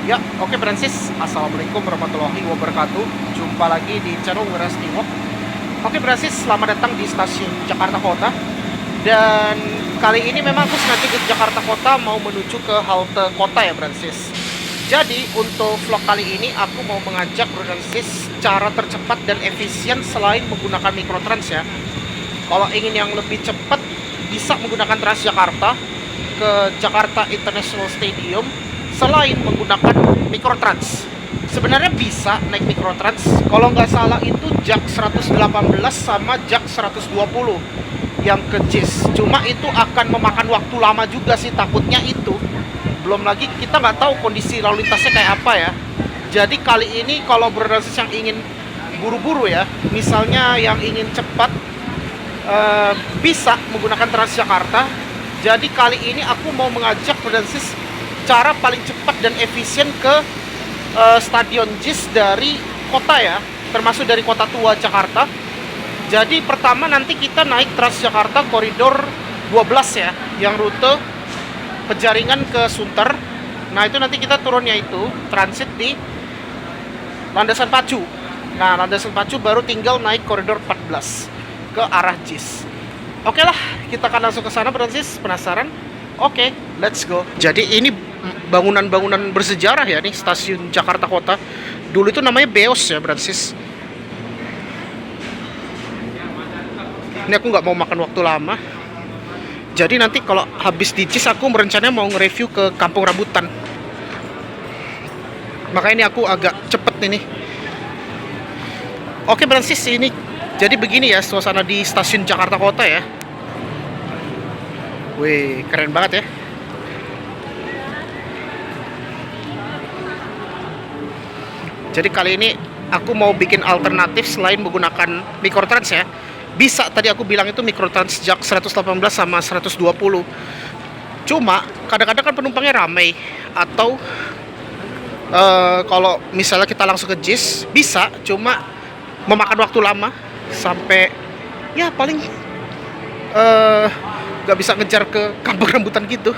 Ya, oke Francis. Assalamualaikum warahmatullahi wabarakatuh. Jumpa lagi di channel Wiras Tiwok. Oke Francis, selamat datang di stasiun Jakarta Kota. Dan kali ini memang aku sengaja ke Jakarta Kota mau menuju ke halte kota ya Francis. Jadi untuk vlog kali ini aku mau mengajak Francis cara tercepat dan efisien selain menggunakan mikrotrans ya. Kalau ingin yang lebih cepat bisa menggunakan Transjakarta ke Jakarta International Stadium selain menggunakan mikrotrans. Sebenarnya bisa naik mikrotrans, kalau nggak salah itu jak 118 sama jak 120 yang ke JIS. Cuma itu akan memakan waktu lama juga sih, takutnya itu. Belum lagi kita nggak tahu kondisi lalu lintasnya kayak apa ya. Jadi kali ini kalau berdasarkan yang ingin buru-buru ya, misalnya yang ingin cepat, bisa menggunakan Transjakarta. Jadi kali ini aku mau mengajak Francis cara paling cepat dan efisien ke Stadion JIS dari kota ya, termasuk dari Kota Tua Jakarta. Jadi pertama nanti kita naik Transjakarta koridor 12 ya, yang rute Penjaringan ke Sunter. Nah itu nanti kita turunnya itu transit di Landasan Pacu. Nah Landasan Pacu baru tinggal naik koridor 14 ke arah JIS. Oke lah, kita akan langsung ke sana Francis. Penasaran? Oke, let's go. Jadi ini bangunan-bangunan bersejarah ya nih, stasiun Jakarta Kota. Dulu itu namanya Beos ya Francis. Ini aku nggak mau makan waktu lama. Jadi nanti kalau habis di JIS aku merencananya mau nge-review ke Kampung Rambutan. Makanya ini aku agak cepet ini. Oke Francis, ini jadi begini ya suasana di stasiun Jakarta Kota ya. Wih, keren banget ya. Jadi kali ini aku mau bikin alternatif selain menggunakan mikrotrans ya. Bisa tadi aku bilang itu mikrotrans jak 118 sama 120. Cuma kadang-kadang kan penumpangnya ramai, atau kalau misalnya kita langsung ke JIS bisa, cuma memakan waktu lama sampai ya paling nggak bisa ngejar ke Kampung Rambutan gitu.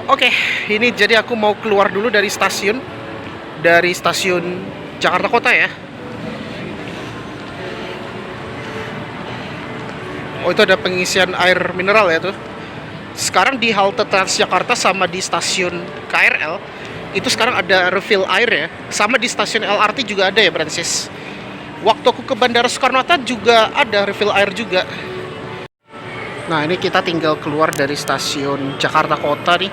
Oke, ini jadi aku mau keluar dulu dari stasiun Jakarta Kota ya. Oh itu ada pengisian air mineral ya tuh. Sekarang di halte Transjakarta sama di stasiun KRL itu sekarang ada refill air ya. Sama di stasiun LRT juga ada ya Francis. Waktu aku ke Bandara Soekarno-Hatta juga ada refill air juga. Nah ini kita tinggal keluar dari stasiun Jakarta Kota nih.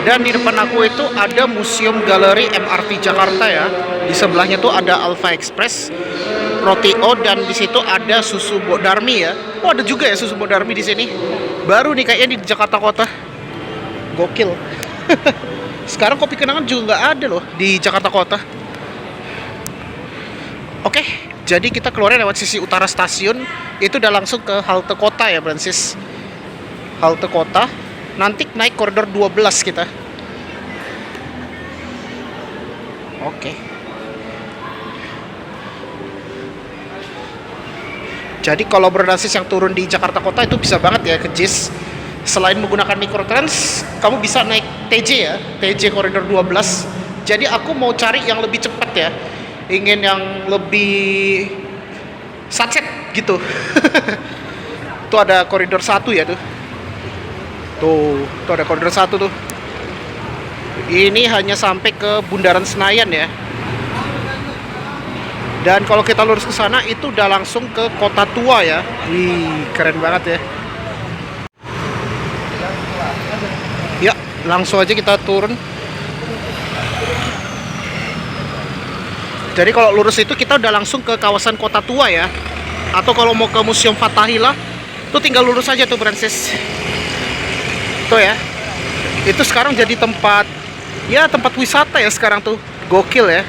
Dan di depan aku itu ada Museum Galeri MRT Jakarta ya. Di sebelahnya tuh ada Alpha Express, Roti O, dan di situ ada susu Mbok Darmi ya. Oh ada juga ya susu Mbok Darmi di sini. Baru nih kayaknya di Jakarta Kota. Gokil. Sekarang kopi kenangan juga nggak ada loh di Jakarta Kota. Oke, jadi kita keluarnya lewat sisi utara stasiun. Itu udah langsung ke halte kota ya Francis. Halte kota. Nanti naik koridor 12 kita. Oke. Jadi kalau berbasis yang turun di Jakarta Kota itu bisa banget ya ke JIS. Selain menggunakan mikrotrans, kamu bisa naik TJ ya, TJ koridor 12. Jadi aku mau cari yang lebih cepat ya. Ingin yang lebih satset gitu. Tuh ada koridor 1 ya tuh. Tuh ada koridor 1 tuh. Ini hanya sampai ke Bundaran Senayan ya. Dan kalau kita lurus ke sana itu udah langsung ke Kota Tua ya. Wih, keren banget ya. Ya, langsung aja kita turun. Jadi kalau lurus itu kita udah langsung ke kawasan Kota Tua ya. Atau kalau mau ke Museum Fathahillah, tuh tinggal lurus aja tuh Francis. Tuh ya. Itu sekarang jadi tempat wisata ya sekarang tuh. Gokil ya.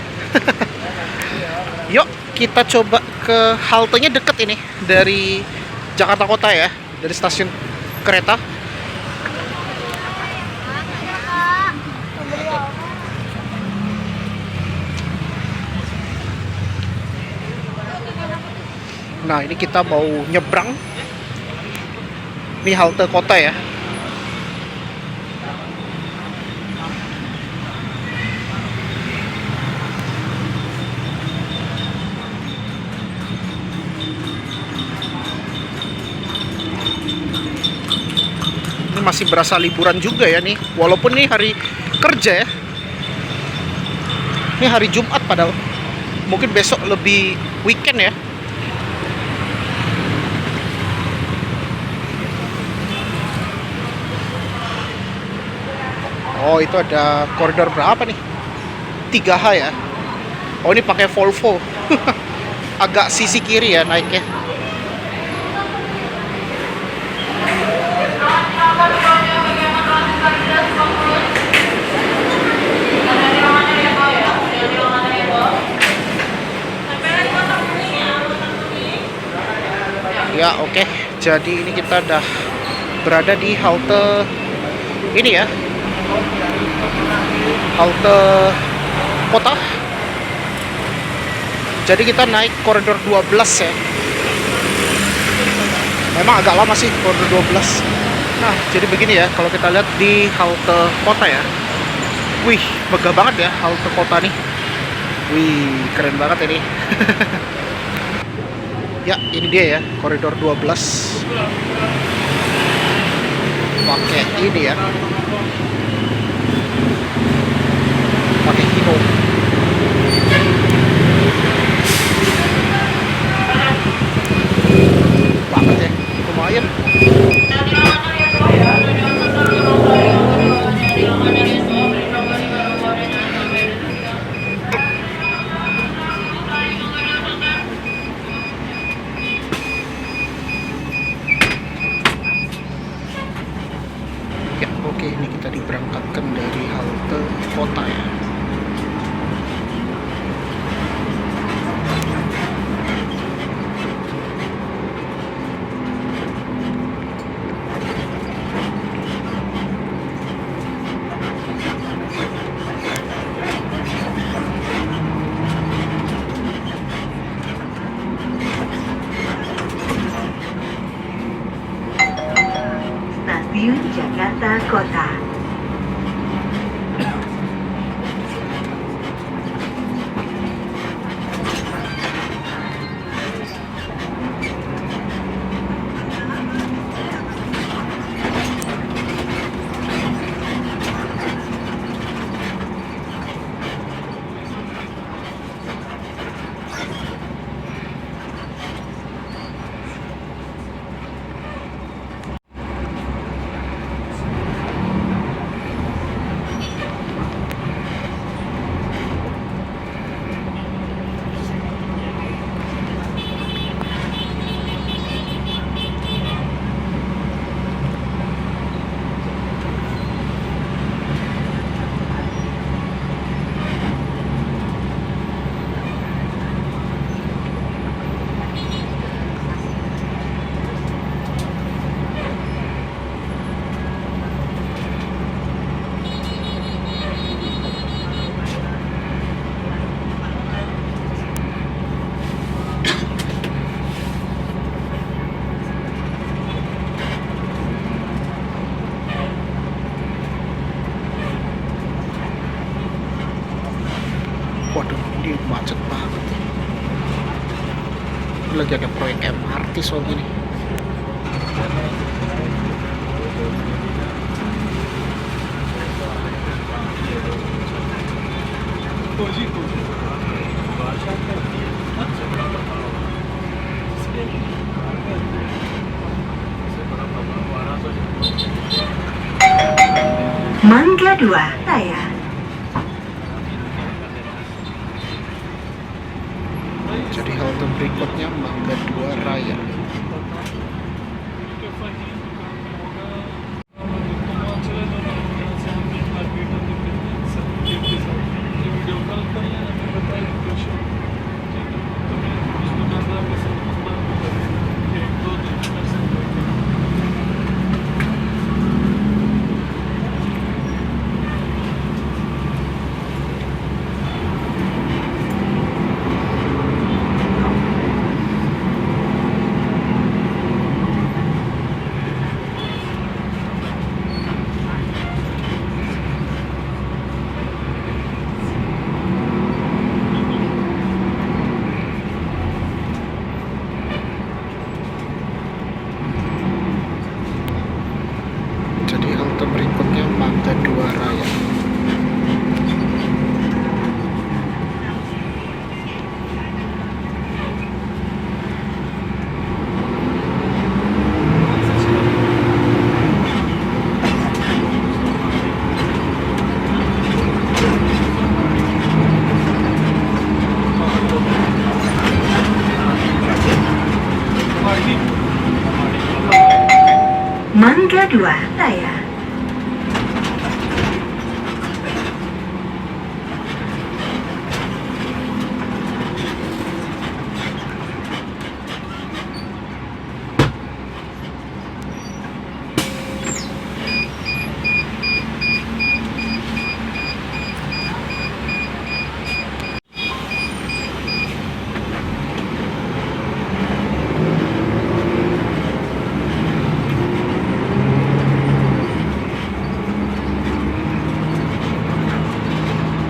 Yuk kita coba ke haltenya, deket ini dari Jakarta Kota ya, dari stasiun kereta. Nah ini kita mau nyebrang. Ini halte kota ya. berasa liburan juga ya nih. Walaupun nih hari kerja ya. Ini hari Jumat padahal. Mungkin besok lebih weekend ya. Oh, itu ada koridor berapa nih? 3H ya. Oh, ini pakai Volvo. Agak sisi kiri ya naiknya. Ya, oke. Jadi ini kita udah berada di halte ini ya. Halte kota. Jadi kita naik koridor 12 ya. Memang agak lama sih koridor 12. Nah, jadi begini ya kalau kita lihat di halte kota ya. Wih, megah banget ya halte kota nih. Wih, keren banget ini. Ya, ini dia ya, koridor 12. Pakai ini ya. Pakai Hino. Banget ya, lumayan. Ya, oke, ini kita diberangkatkan dari halte kota ya. Stasiun Jakarta Kota. Waduh, ini macet banget. Lagi ada proyek MRT soalnya nih. Mangga 2, saya. Jadi halte berikutnya Mangga 2 Raya. 2, saya.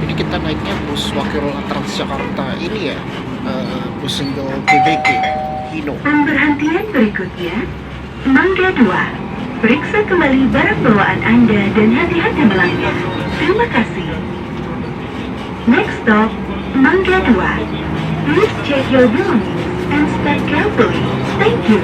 Ini kita naiknya bus wakil Transjakarta ini ya, bus single GBG Hino. Pemberhentian berikutnya, Mangga 2. Periksa kembali barang bawaan Anda dan hati-hati melanggar. Terima kasih. Next stop, Mangga 2. Please check your belongings and step carefully. Thank you.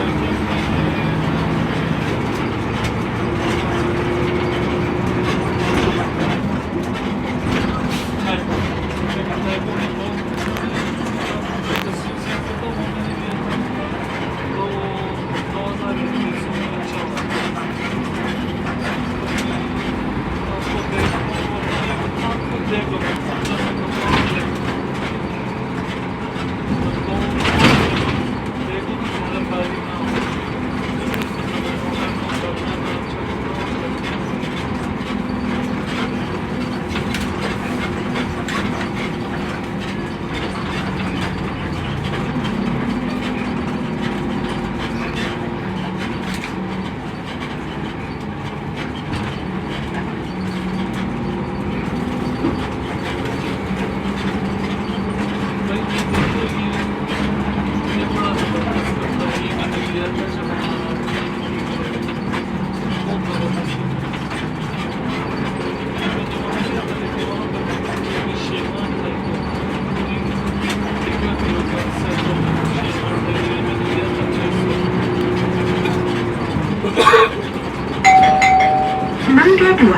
Mangga 2.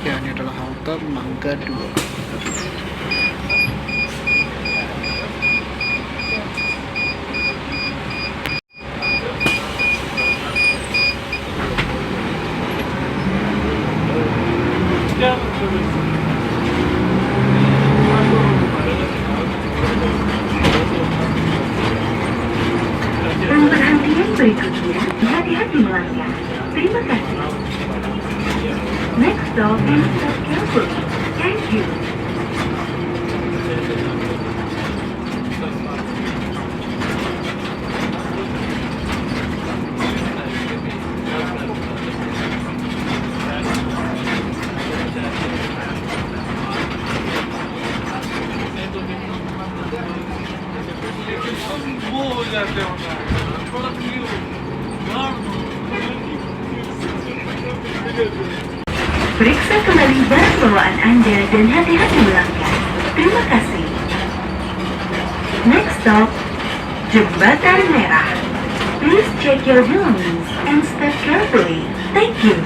Ya, ini adalah halte Mangga 2. Pemberhentian berikutnya, hati-hati melanggar. Terima kasih. Next stop is step carefully. Thank you. Periksa kembali barang bawaan Anda dan hati-hati melanggar. Terima kasih. Next stop, Jembatan Merah. Please check your belongings and step carefully. Thank you.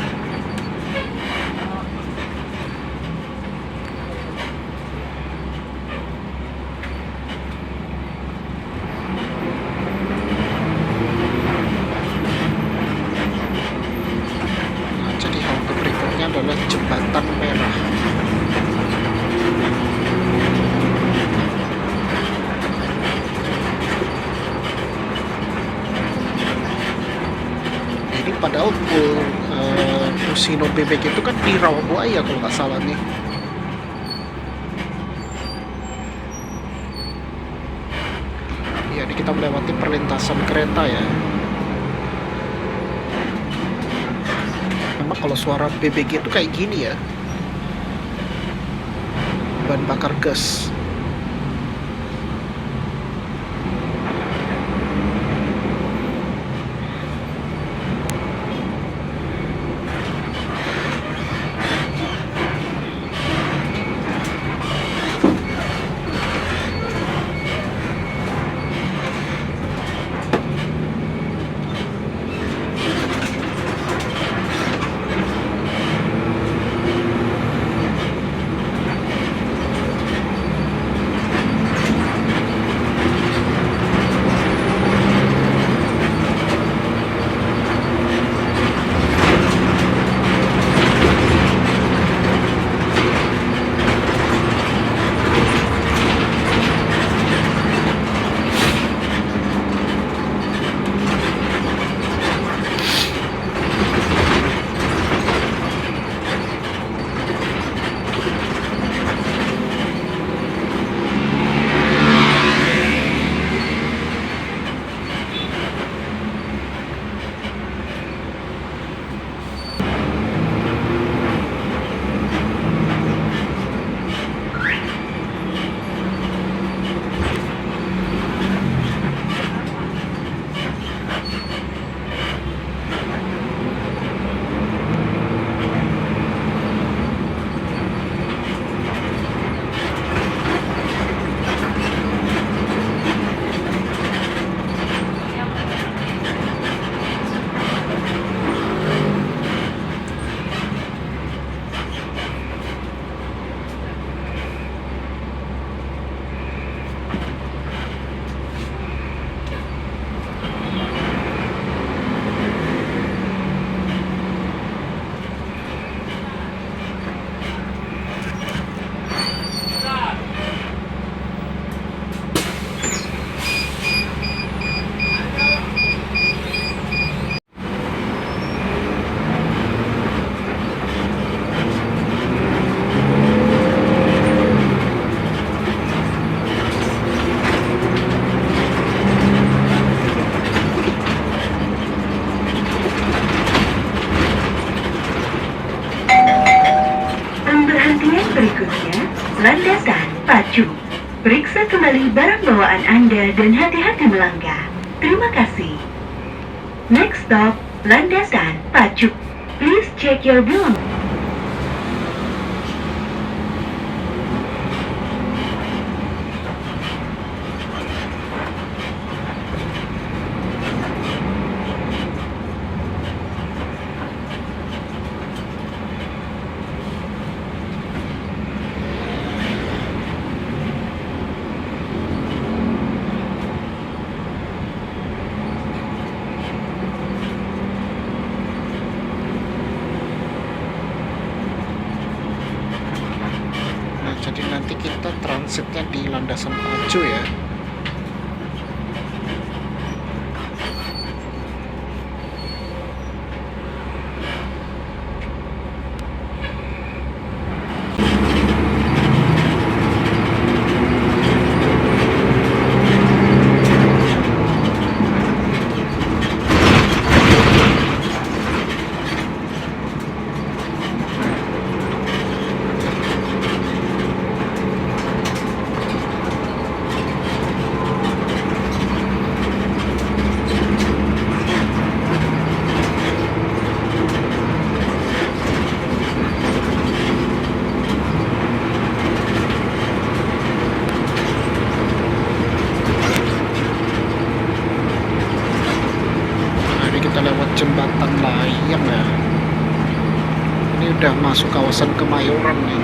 Jadi halte berikutnya adalah Jembatan Merah. Ini padahal Pusino Bebek itu kan di Rawabuaya kalau nggak salah nih. Ya, ini kita melewati perlintasan kereta ya. Memang kalau suara BBG itu kayak gini ya, bahan bakar gas. pacu. Periksa kembali barang bawaan Anda dan hati-hati melangkah. Terima kasih. Next stop, landasan pacu. Please check your belongings. Nah, jadi nanti kita transitnya di landasan pacu ya. Nah, ini kita lewat jembatan layang ya. Ini udah masuk kawasan Kemayoran nih.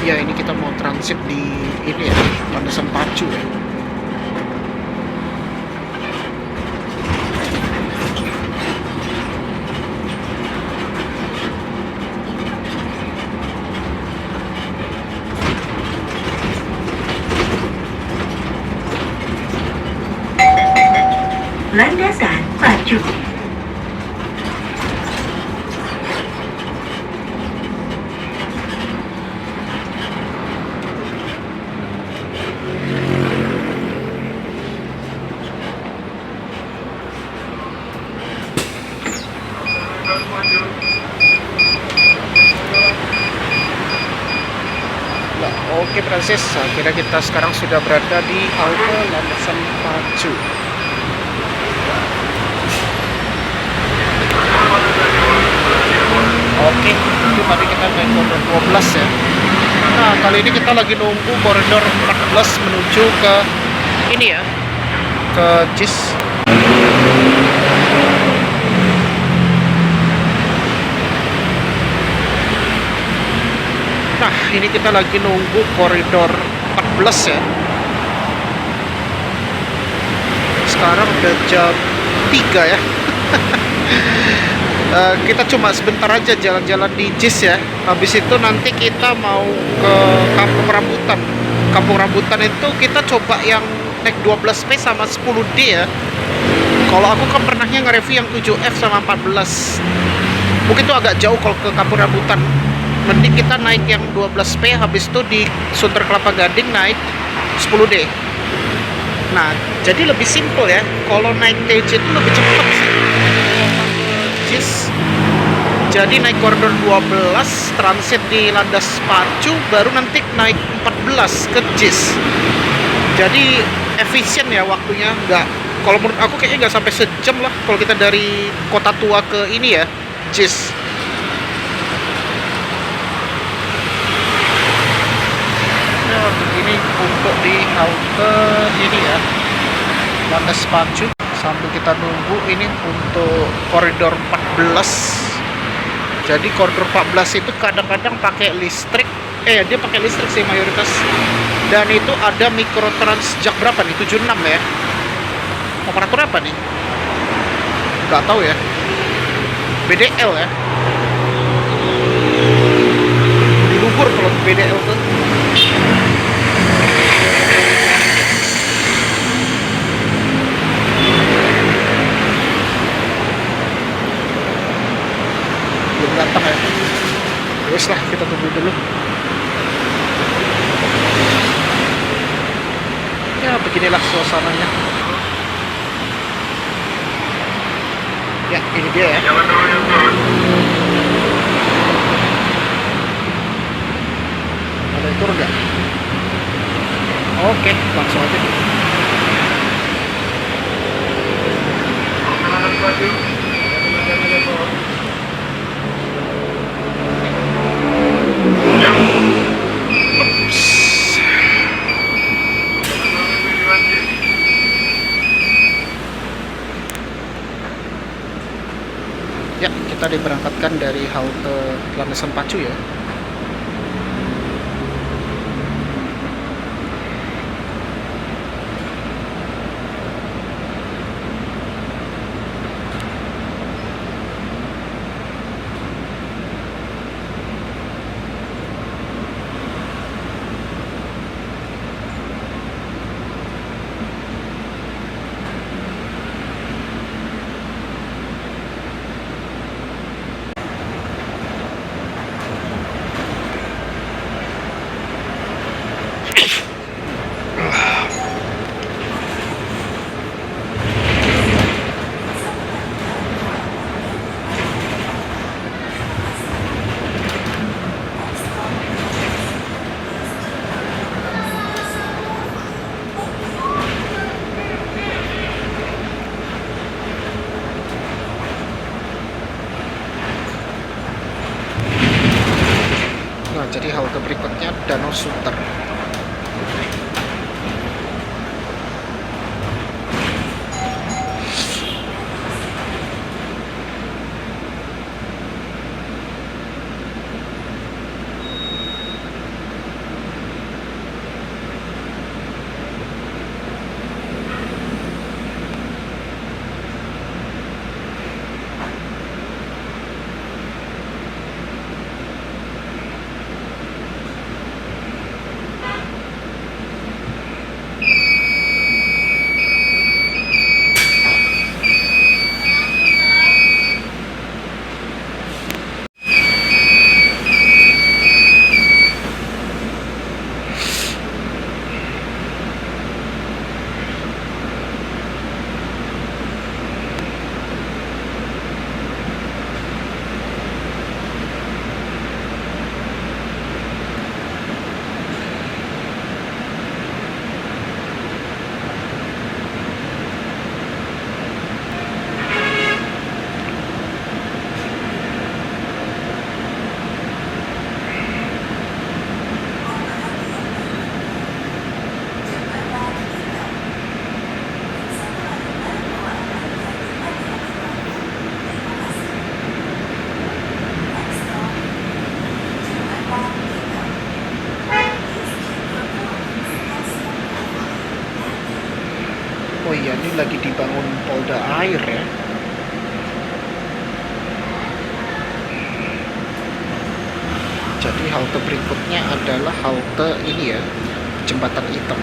Ya, ini kita mau transit di ini ya, landasan pacu ya. Landasan pacu. Nah, oke Francis, akhirnya kita sekarang sudah berada di halte landasan pacu. Oke, itu tadi kita naik koridor 12 ya. Nah, kali ini kita lagi nunggu koridor 14 menuju ke ini ya, ke JIS. Nah, ini kita lagi nunggu koridor 14 ya. Sekarang udah jam 3 ya. Kita cuma sebentar aja jalan-jalan di JIS ya. Habis itu nanti kita mau ke Kampung Rambutan. Kampung Rambutan itu kita coba yang naik 12P sama 10D ya. Kalau aku kan pernahnya nge-review yang 7F sama 14. Mungkin itu agak jauh kalau ke Kampung Rambutan. Mending kita naik yang 12P, habis itu di Sunter Kelapa Gading naik 10D. Nah, jadi lebih simpel ya. Kalau naik TJ itu lebih cepat sih. JIS. Jadi naik koridor 12, transit di landas pacu, baru nanti naik 14 ke JIS. Jadi efisien ya waktunya, nggak. Kalau menurut aku kayaknya nggak sampai sejam lah kalau kita dari Kota Tua ke ini ya, JIS. Ya, begini untuk di halte ini ya, Landas Pacu. Sambil kita nunggu ini untuk koridor 14. Jadi koridor 14 itu kadang-kadang pakai listrik. Dia pakai listrik sih mayoritas. Dan itu ada Mikrotrans jak berapa nih? 76 ya. Operator apa nih? Nggak tahu ya. BDL ya. Di luhur kalau BDL tuh. Belum datang ya. Terus lah, kita tunggu dulu. Ya beginilah suasananya. Ya ini dia ya. Ada yang turun nggak? Oke, langsung aja. Ya, kita diberangkatkan dari halte Landasan Pacu ya. Nah, jadi halte berikutnya Danau Sunter. Oh iya, ini lagi dibangun polda air ya. Jadi halte berikutnya adalah halte ini ya, Jembatan Hitam.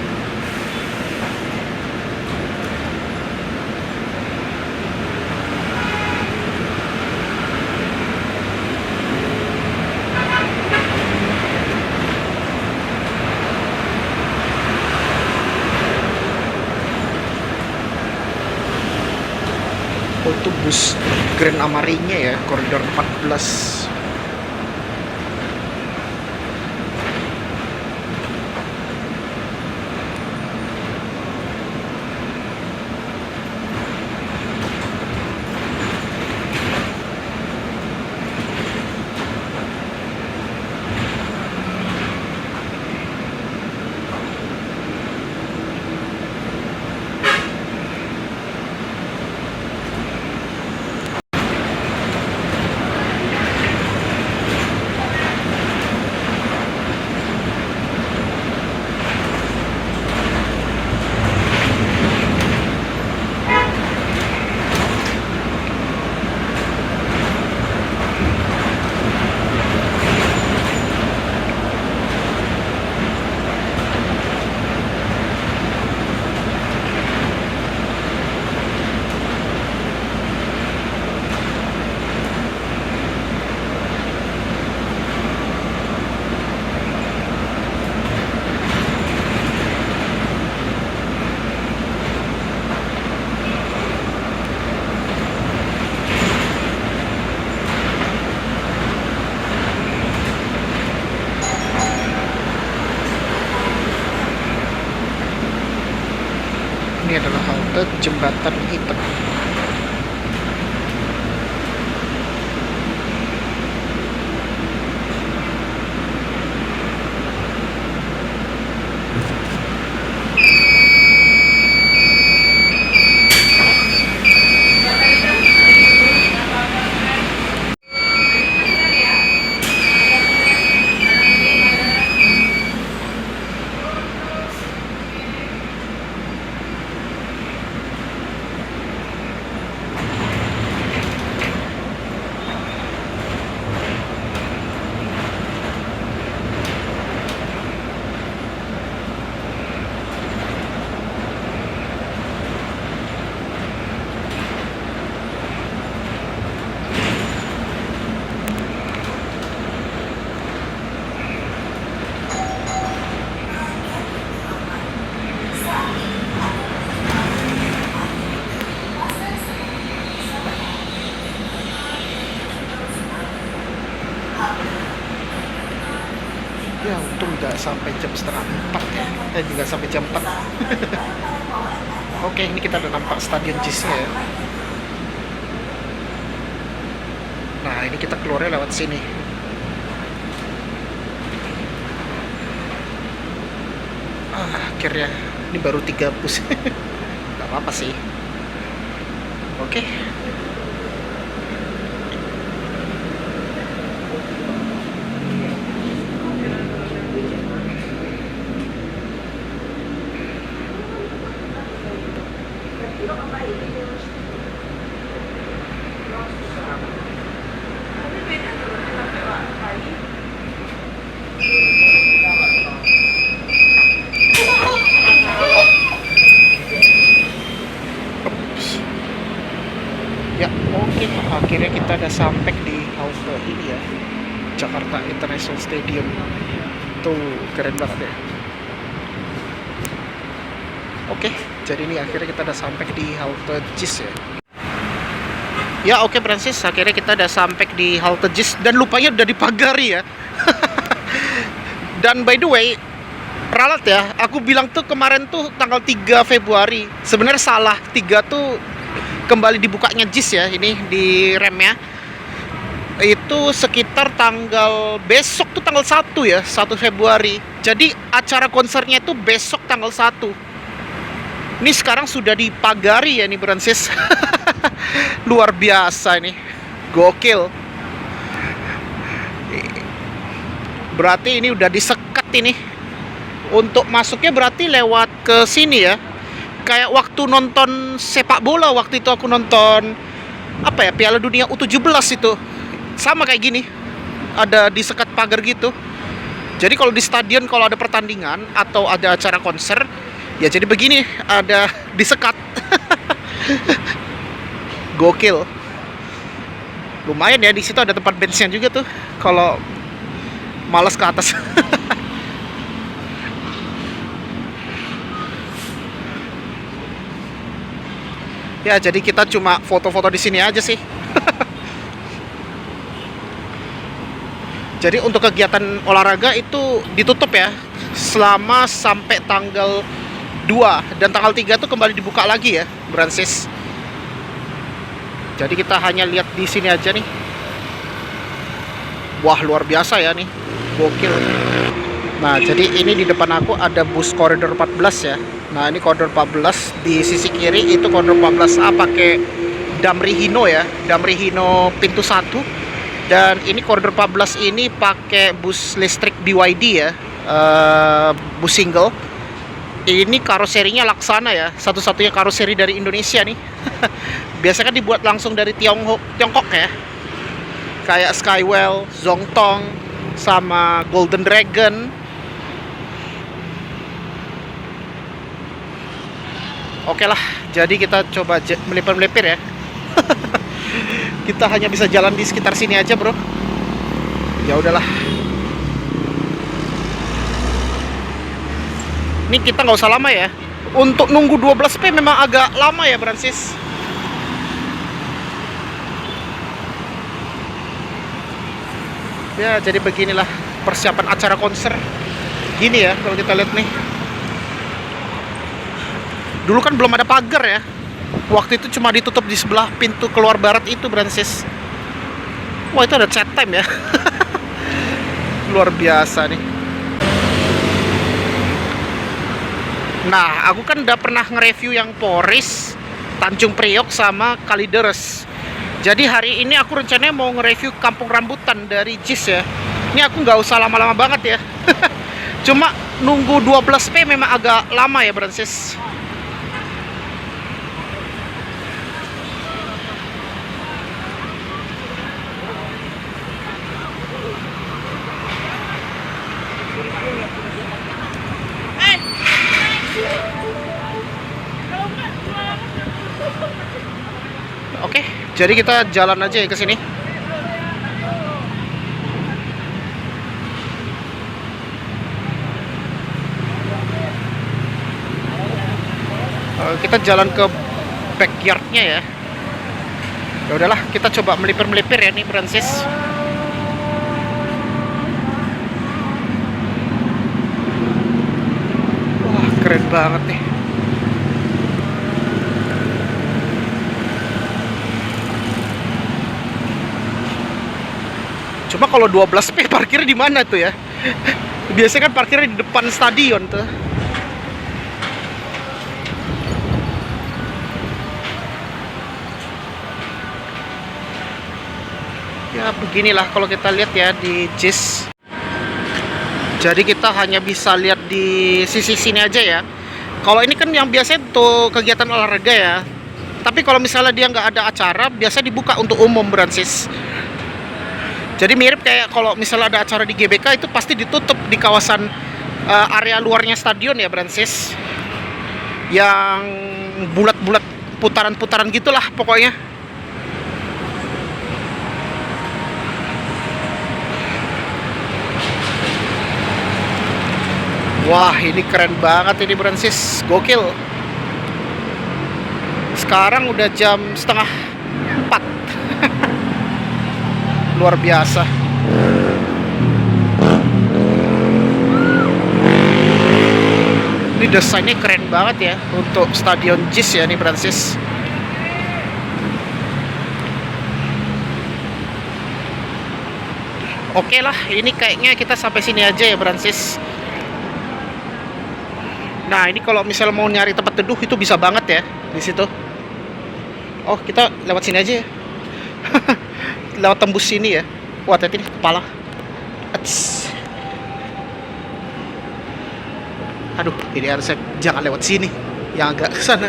Oh, itu bus Grand Amarinya ya, koridor 14. jembatan hitam. Ya untung nggak sampai jam setengah 4 ya, nggak sampai jam 4. Oke, ini kita udah nampak stadion JIS-nya ya. Nah, ini kita keluarnya lewat sini. Akhirnya ini baru 3 bus. Nggak apa-apa sih. Oke. Ya, oke. Akhirnya kita udah sampai di halte ini ya, Jakarta International Stadium. Tuh, keren banget ya. Oke, jadi ini akhirnya kita udah sampai di halte JIS ya. Ya, oke Francis, akhirnya kita udah sampai di halte JIS dan lupanya udah dipagari ya. Dan by the way, ralat ya, aku bilang tuh kemarin tuh tanggal 3 Februari. Sebenarnya salah, 3 tuh kembali dibukanya JIS ya, ini di remnya. Itu sekitar tanggal besok tuh tanggal 1 ya, 1 Februari. Jadi acara konsernya itu besok tanggal 1. Ini sekarang sudah dipagari ya nih Francis. Luar biasa ini. Gokil. Berarti ini udah disekat ini. Untuk masuknya berarti lewat ke sini ya. Kayak waktu nonton sepak bola, waktu itu aku nonton apa ya, Piala Dunia U17 itu. Sama kayak gini. Ada disekat pagar gitu. Jadi kalau di stadion kalau ada pertandingan atau ada acara konser, ya jadi begini, ada disekat. Gokil. Lumayan ya, di situ ada tempat bensin juga tuh. Kalau malas ke atas. Ya, jadi kita cuma foto-foto di sini aja sih. Jadi untuk kegiatan olahraga itu ditutup ya selama sampai tanggal 2 dan tanggal 3 tuh kembali dibuka lagi ya, Francis. Jadi kita hanya lihat di sini aja nih. Wah, luar biasa ya nih. Gokil. Nah, jadi ini di depan aku ada bus koridor 14 ya. Nah, ini koridor 14, di sisi kiri itu koridor 14A pakai Damri Hino ya, Damri Hino pintu 1. Dan ini koridor 14 ini pakai bus listrik BYD ya, bus single. Ini karoserinya Laksana ya, satu-satunya karoseri dari Indonesia nih. Biasanya kan dibuat langsung dari Tiongkok ya, kayak Skywell, Zongtong, sama Golden Dragon. Oke lah, jadi kita coba melipir-melipir ya. Kita hanya bisa jalan di sekitar sini aja, bro. Ya udahlah. Ini kita nggak usah lama ya. Untuk nunggu 12P memang agak lama ya, Francis. Ya, jadi beginilah persiapan acara konser. Gini ya, kalau kita lihat nih. Dulu kan belum ada pagar ya. Waktu itu cuma ditutup di sebelah pintu keluar barat itu, Brancis. Wah, itu ada chat time ya. Luar biasa nih. Nah, aku kan udah pernah nge-review yang Poris, Tanjung Priok, sama Kalideres. Jadi hari ini aku rencananya mau nge-review Kampung Rambutan dari JIS ya. Ini aku nggak usah lama-lama banget ya. Cuma nunggu 12P memang agak lama ya, Brancis. Oke, jadi kita jalan aja ya ke sini. Kita jalan ke backyardnya ya. Ya udahlah, kita coba melipir-melipir ya nih, Brancis. Wah, keren banget nih. Cuma kalau 12P parkirnya di mana tuh ya? Biasanya kan parkirnya di depan stadion tuh. Ya beginilah kalau kita lihat ya di JIS. Jadi kita hanya bisa lihat di sisi sini aja ya. Kalau ini kan yang biasanya untuk kegiatan olahraga ya. Tapi kalau misalnya dia nggak ada acara, biasa dibuka untuk umum, Brancis. Jadi mirip kayak kalau misalnya ada acara di GBK itu pasti ditutup di kawasan area luarnya stadion ya, Brancis. Yang bulat-bulat putaran-putaran gitulah pokoknya. Wah, ini keren banget ini, Brancis. Gokil. Sekarang udah jam setengah 4. Luar biasa. Ini desainnya keren banget ya untuk stadion JIS ya nih, Brancis. Oke lah, ini kayaknya kita sampai sini aja ya, Brancis. Nah, ini kalau misalnya mau nyari tempat teduh itu bisa banget ya di situ. Oh, kita lewat sini aja ya. Lewat tembus sini ya. Wah, hati nih kepala. Ats. Aduh, ini harusnya jangan lewat sini. Yang agak ke sana.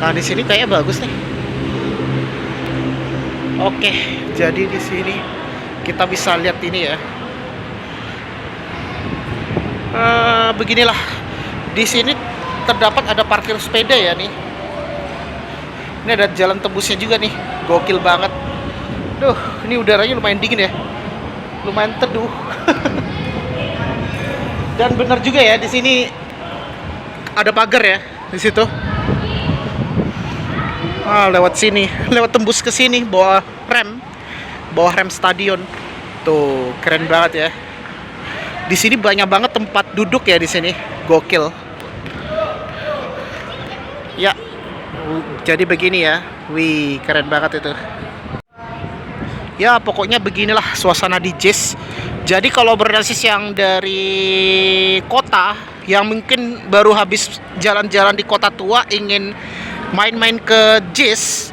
Nah, di sini kayaknya bagus nih. Oke, jadi di sini kita bisa lihat ini ya. Beginilah. Di sini terdapat ada parkir sepeda ya nih. Ini ada jalan tembusnya juga nih. Gokil banget. Duh, ini udaranya lumayan dingin ya. Lumayan teduh. Dan benar juga ya, di sini ada pagar ya di situ. Lewat sini, lewat tembus ke sini bawah rem stadion. Tuh, keren banget ya. Di sini banyak banget tempat duduk ya di sini. Gokil. Ya. Jadi begini ya. Wih, keren banget itu. Ya, pokoknya beginilah suasana di JIS. Jadi kalau Brancis yang dari kota, yang mungkin baru habis jalan-jalan di kota tua, ingin main-main ke JIS,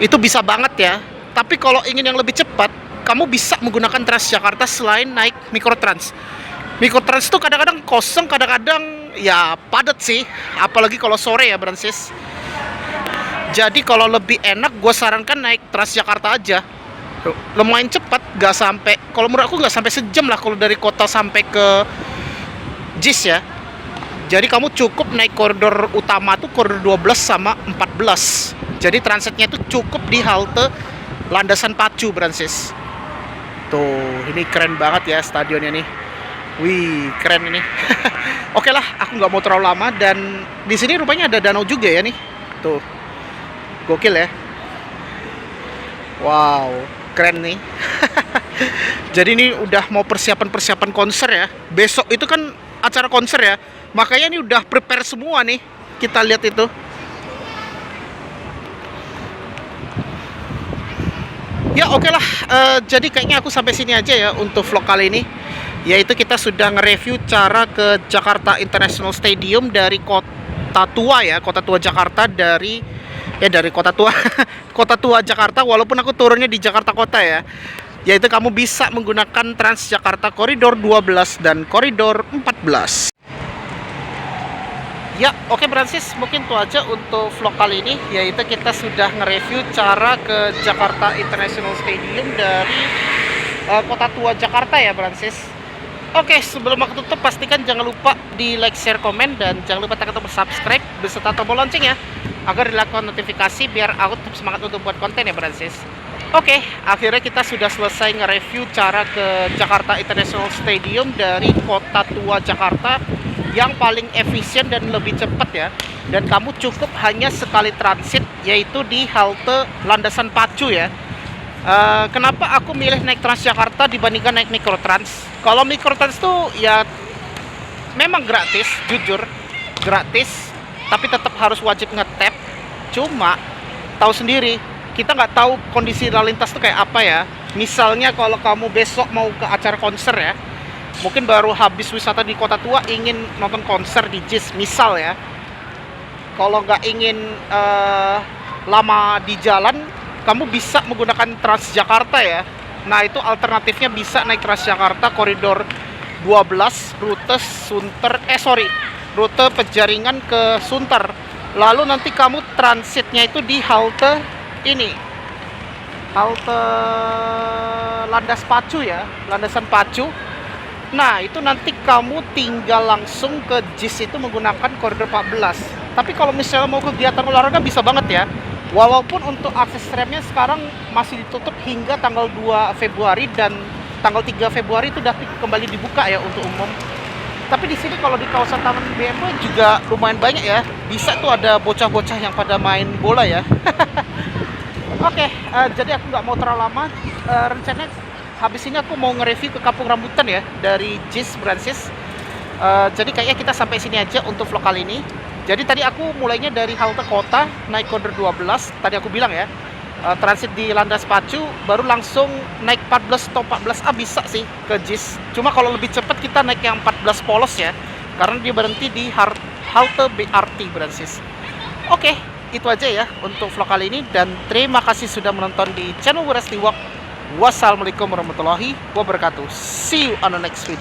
itu bisa banget ya. Tapi kalau ingin yang lebih cepat, kamu bisa menggunakan Transjakarta selain naik Mikrotrans. Mikrotrans itu kadang-kadang kosong, kadang-kadang ya padat sih. Apalagi kalau sore ya, Brancis. Jadi kalau lebih enak, gue sarankan naik Transjakarta aja. Lumayan cepat, gak sampai. Kalau menurut aku gak sampai sejam lah kalau dari kota sampai ke JIS ya. Jadi kamu cukup naik koridor utama tuh koridor 12 sama 14. Jadi transitnya itu cukup di halte Landasan Pacu, Brancis. Tuh, ini keren banget ya stadionnya nih. Wih, keren ini. Oke lah, aku nggak mau terlalu lama. Dan di sini rupanya ada danau juga ya nih. Tuh, gokil ya. Wow, keren nih. Jadi ini udah mau persiapan konser ya. Besok itu kan acara konser ya. Makanya ini udah prepare semua nih. Kita lihat itu. Ya oke lah, jadi kayaknya aku sampai sini aja ya untuk vlog kali ini. Yaitu kita sudah nge-review cara ke Jakarta International Stadium dari Kota Tua ya, Kota Tua Jakarta dari Kota Tua Kota Tua Jakarta, walaupun aku turunnya di Jakarta Kota ya. Yaitu kamu bisa menggunakan Transjakarta Koridor 12 dan Koridor 14. Ya, oke Bransis, mungkin itu aja untuk vlog kali ini. Yaitu kita sudah nge-review cara ke Jakarta International Stadium dari Kota Tua Jakarta ya Bransis. Oke, sebelum aku tutup, pastikan jangan lupa di like, share, komen, dan jangan lupa tekan tombol subscribe beserta tombol lonceng ya, agar dilakukan notifikasi biar aku tetap semangat untuk buat konten ya Bransis. Oke, akhirnya kita sudah selesai nge-review cara ke Jakarta International Stadium dari Kota Tua Jakarta yang paling efisien dan lebih cepat ya. Dan kamu cukup hanya sekali transit, yaitu di halte Landasan Pacu ya. Kenapa aku milih naik Transjakarta dibandingkan naik Mikrotrans? Kalau Mikrotrans tuh ya memang gratis, jujur gratis, tapi tetap harus wajib ngetap. Cuma tahu sendiri, kita nggak tahu kondisi lalu lintas tuh kayak apa ya. Misalnya kalau kamu besok mau ke acara konser ya, mungkin baru habis wisata di Kota Tua ingin nonton konser di JIS misal ya. Kalau nggak ingin lama di jalan, kamu bisa menggunakan Transjakarta ya. Nah itu alternatifnya bisa naik Transjakarta Koridor 12 rute Penjaringan ke Sunter. Lalu nanti kamu transitnya itu di halte ini, halte Landas Pacu ya, Landasan Pacu. Nah itu nanti kamu tinggal langsung ke JIS itu menggunakan Koridor 14. Tapi kalau misalnya mau kegiatan olahraga bisa banget ya. Walaupun untuk akses remnya sekarang masih ditutup hingga tanggal 2 Februari dan tanggal 3 Februari itu udah kembali dibuka ya untuk umum. Tapi di sini kalau di kawasan Taman BMW juga lumayan banyak ya. Bisa tuh ada bocah-bocah yang pada main bola ya. Oke, jadi aku nggak mau terlalu lama. Rencananya habis ini aku mau nge-review ke Kampung Rambutan ya dari JIS Bransis. Jadi kayaknya kita sampai sini aja untuk vlog kali ini. Jadi tadi aku mulainya dari halte kota, naik koridor 12, tadi aku bilang ya, transit di Landas Pacu, baru langsung naik 14 atau 14A bisa sih ke JIS. Cuma kalau lebih cepat kita naik yang 14 polos ya, karena dia berhenti di halte BRT Bransis. Oke, itu aja ya untuk vlog kali ini, dan terima kasih sudah menonton di channel Wirasti Walk. Wassalamualaikum warahmatullahi wabarakatuh. See you on the next video.